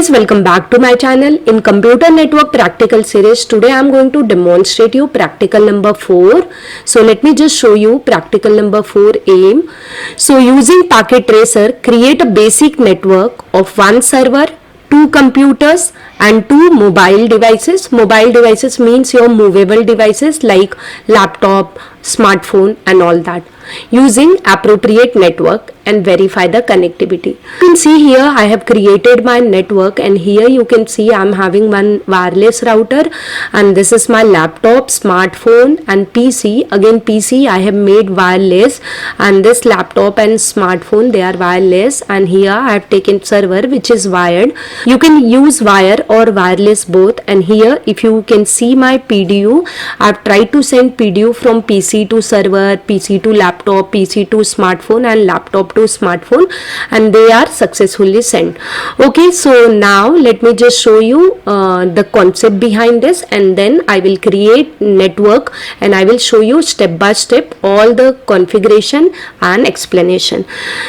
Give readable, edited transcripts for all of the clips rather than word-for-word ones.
guys, welcome back to my channel. In computer network practical series, today I am going to demonstrate you practical number 4. So let me just show you practical number 4 aim. So using Packet Tracer, create a basic network of one server, two computers and two mobile devices. Mobile devices means your movable devices like laptop, smartphone and all that, using appropriate network and verify the connectivity. You can see here I have created my network, and here you can see I'm having one wireless router, and this is my laptop, smartphone and PC. Again PC I have made wireless, and this laptop and smartphone they are wireless, and here I have taken server which is wired. You can use wire or wireless both, and here if you can see my PDU, I have tried to send PDU from PC to server, PC to laptop, PC to smartphone and laptop to smartphone, and they are successfully sent. Okay, so now let me just show you the concept behind this, and then I will create network and I will show you step by step all the configuration and explanation.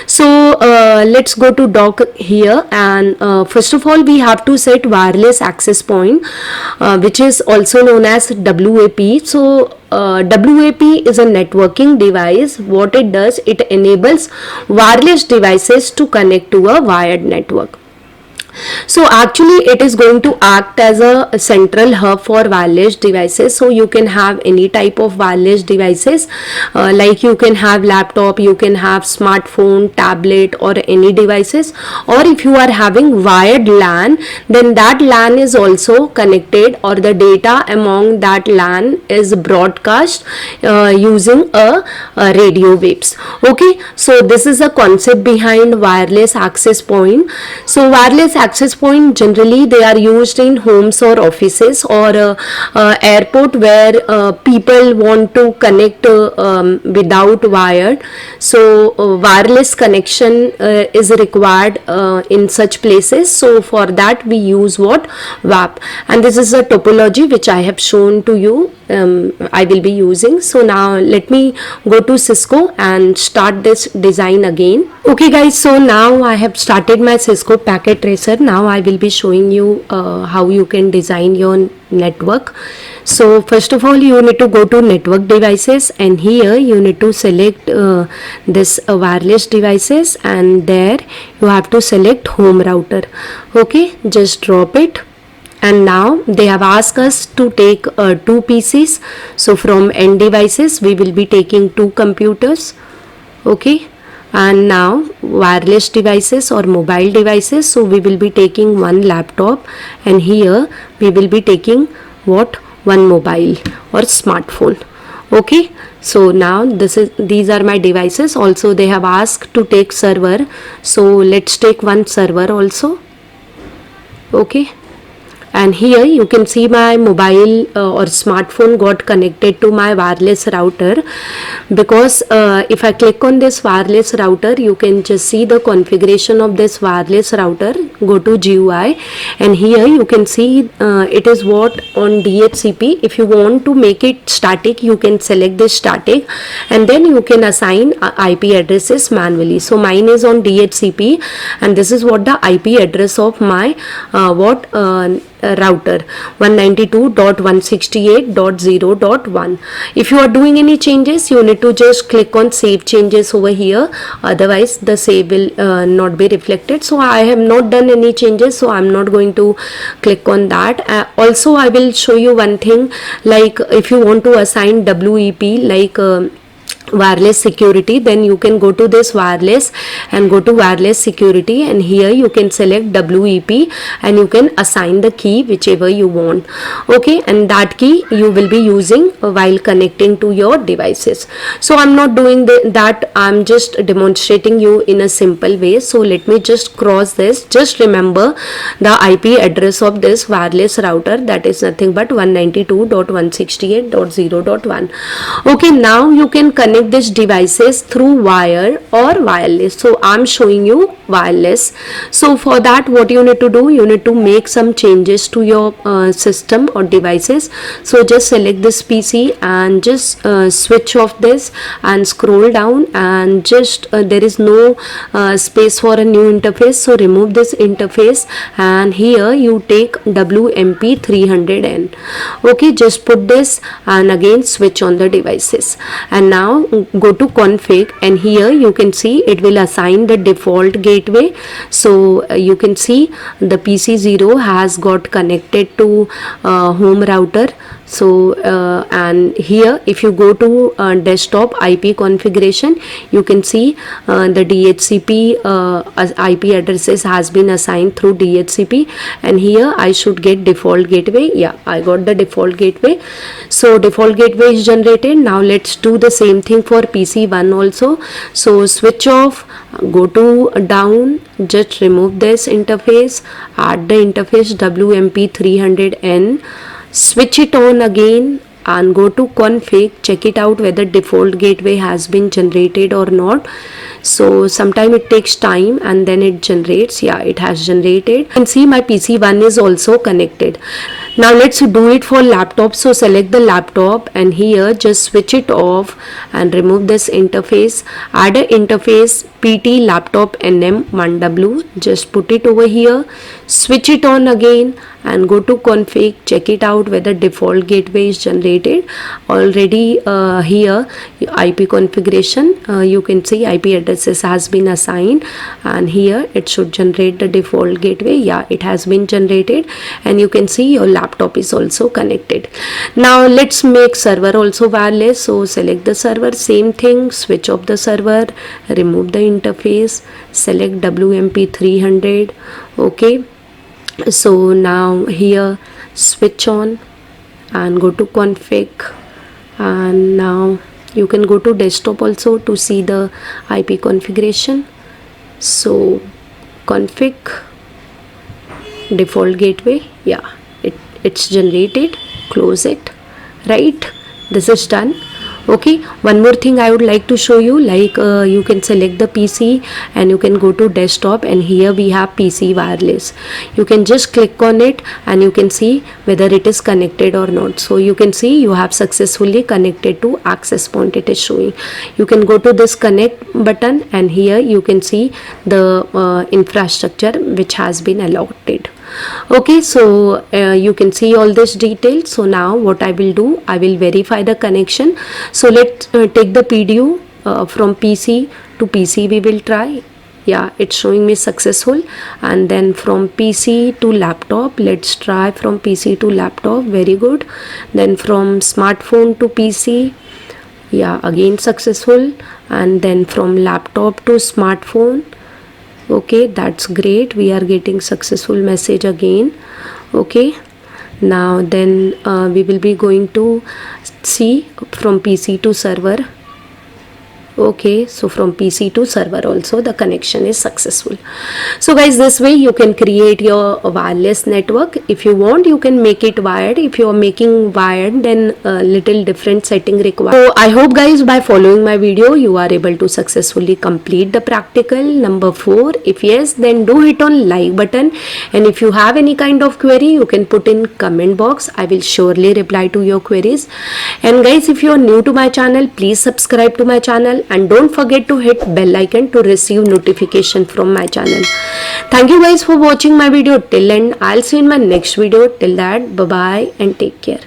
So let's go to dock here, and first of all we have to set wireless access point, which is also known as WAP. So WAP is a networking device. What it does, it enables wireless devices to connect to a wired network. So actually it is going to act as a central hub for wireless devices. So you can have any type of wireless devices, like you can have laptop, you can have smartphone, tablet or any devices, or if you are having wired LAN, then that LAN is also connected, or the data among that LAN is broadcast using a radio waves. Okay, so this is the concept behind wireless access point. So wireless access point, generally they are used in homes or offices or airport, where people want to connect without wired. So wireless connection is required in such places. So for that we use what? WAP, and this is a topology which I have shown to you. I will be using. So now let me go to Cisco and start this design again. Okay guys, so now I have started my Cisco Packet Tracer. Now I will be showing you how you can design your network. So first of all you need to go to network devices, and here you need to select this wireless devices, and there you have to select home router. Okay, just drop it. And now they have asked us to take two PCs. So from end devices we will be taking two computers. Okay, and now wireless devices or mobile devices, so we will be taking one laptop, and here we will be taking what? One mobile or smartphone. Okay, so now these are my devices. Also they have asked to take server, so let's take one server also. Okay, and here you can see my mobile or smartphone got connected to my wireless router, because if I click on this wireless router, you can just see the configuration of this wireless router. Go to GUI, and here you can see it is what? On DHCP. If you want to make it static, you can select this static, and then you can assign IP addresses manually. So mine is on DHCP, and this is what the IP address of my router, 192.168.0.1. If you are doing any changes, you need to just click on save changes over here, otherwise the save will not be reflected. So I have not done any changes, so I'm not going to click on that. Also I will show you one thing, like if you want to assign WEP like wireless security, then you can go to this wireless and go to wireless security, and here you can select WEP and you can assign the key whichever you want. Okay, and that key you will be using while connecting to your devices. So I'm not doing that, I'm just demonstrating you in a simple way. So let me just cross this. Just remember the IP address of this wireless router, that is nothing but 192.168.0.1. okay, now you can connect connect these devices through wire or wireless. So I'm showing you wireless. So for that, what you need to do, you need to make some changes to your system or devices. So just select this PC and just switch off this and scroll down, and just there is no space for a new interface, so remove this interface, and here you take WMP300N. okay, just put this and again switch on the devices, and now go to config, and here you can see it will assign the default gateway. So you can see the PC0 has got connected to home router. So and here if you go to desktop IP configuration, you can see the DHCP IP addresses has been assigned through DHCP, and here I should get default gateway. Yeah, I got the default gateway. So default gateway is generated. Now let's do the same thing for PC1 also. So switch off, go to down, just remove this interface, add the interface WMP300N, switch it on again and go to config, check it out whether default gateway has been generated or not. So sometime it takes time and then it generates. Yeah, it has generated, and see my PC1 is also connected. Now let's do it for laptop. So select the laptop and here just switch it off and remove this interface, add a interface PT laptop NM1W, just put it over here, switch it on again and go to config, check it out whether default gateway is generated already. Here IP configuration, you can see IP addresses has been assigned, and here it should generate the default gateway. Yeah, it has been generated, and you can see your laptop is also connected. Now let's make server also wireless. So select the server, same thing, switch off the server, remove the interface, select WMP300. okay, so now here switch on and go to config, and now you can go to desktop also to see the IP configuration. So config, default gateway, yeah, it's generated, close it, right? This is done. Okay, one more thing I would like to show you, like you can select the PC and you can go to desktop, and here we have PC wireless. You can just click on it and you can see whether it is connected or not. So you can see you have successfully connected to access point, it is showing. You can go to this connect button, and here you can see the infrastructure which has been allotted. Okay, so you can see all this detail. So now what I will do, I will verify the connection. So let's take the PDU from PC to PC we will try. Yeah, it's showing me successful, and then from PC to laptop, let's try from PC to laptop, very good. Then from smartphone to PC, yeah, again successful, and then from laptop to smartphone. Okay, that's great, we are getting successful message again. Okay, now then we will be going to see from PC to server. Okay, so from PC to server also the connection is successful. So guys, this way you can create your wireless network. If you want, you can make it wired. If you are making wired, then a little different setting required. So I hope guys, by following my video, you are able to successfully complete the practical number 4. If yes, then do hit on like button, and if you have any kind of query, you can put in comment box. I will surely reply to your queries. And guys, if you are new to my channel, please subscribe to my channel, and don't forget to hit bell icon to receive notification from my channel. Thank you guys for watching my video till end. I'll see you in my next video. Till that, bye bye and take care.